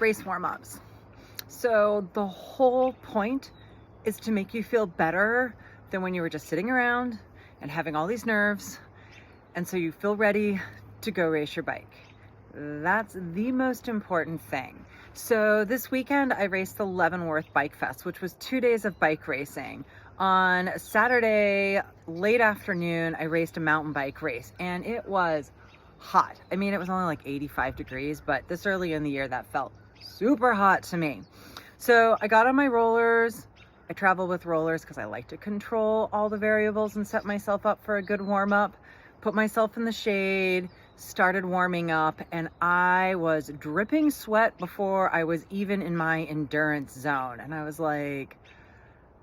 race warm-ups. So the whole point is to make you feel better than when you were just sitting around and having all these nerves. And so you feel ready to go race your bike. That's the most important thing. So this weekend I raced the Leavenworth Bike Fest, which was 2 days of bike racing. On Saturday, late afternoon, I raced a mountain bike race and it was hot. I mean, it was only like 85 degrees, but this early in the year that felt super hot to me. So I got on my rollers. I travel with rollers because I like to control all the variables and set myself up for a good warm up. Put myself in the shade, started warming up, and I was dripping sweat before I was even in my endurance zone. And I was like,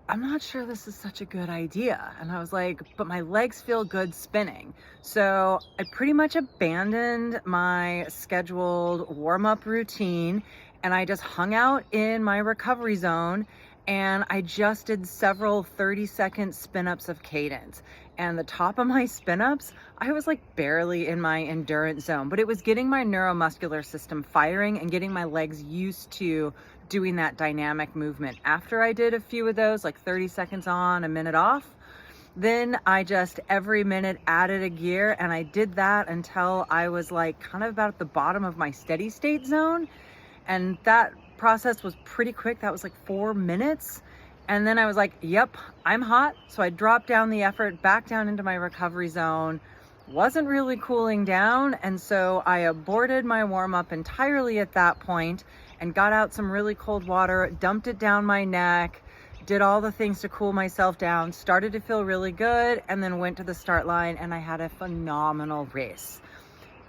I'm not sure this is such a good idea. And I was like, but my legs feel good spinning. So I pretty much abandoned my scheduled warm-up routine and I just hung out in my recovery zone and I just did several 30-second spin-ups of cadence. And the top of my spin-ups, I was like barely in my endurance zone, but it was getting my neuromuscular system firing and getting my legs used to doing that dynamic movement. After I did a few of those, like 30 seconds on, a minute off, then I just every minute added a gear, and I did that until I was like kind of about at the bottom of my steady state zone. And that process was pretty quick. That was like 4 minutes. And then I was like, yep, I'm hot. So I dropped down the effort back down into my recovery zone. Wasn't really cooling down. And so I aborted my warm up entirely at that point and got out some really cold water, dumped it down my neck, did all the things to cool myself down, started to feel really good, and then went to the start line and I had a phenomenal race.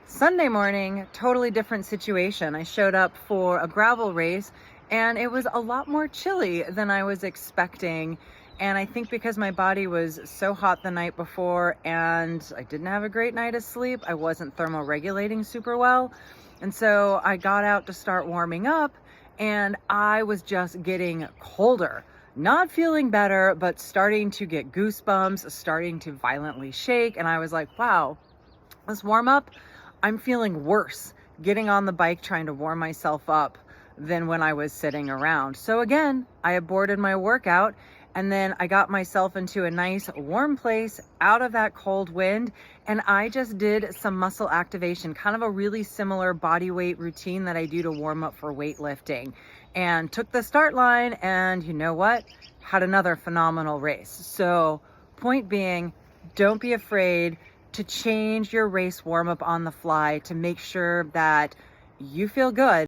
Sunday morning, totally different situation. I showed up for a gravel race and it was a lot more chilly than I was expecting. And I think because my body was so hot the night before and I didn't have a great night of sleep, I wasn't thermoregulating super well. And so I got out to start warming up and I was just getting colder. Not feeling better, but starting to get goosebumps, starting to violently shake. And I was like, wow, this warm up, I'm feeling worse getting on the bike trying to warm myself up than when I was sitting around. So again, I aborted my workout and then I got myself into a nice warm place out of that cold wind. And I just did some muscle activation, kind of a really similar body weight routine that I do to warm up for weightlifting, and took the start line. And you know what? Had another phenomenal race. So point being, don't be afraid to change your race warm up on the fly to make sure that you feel good.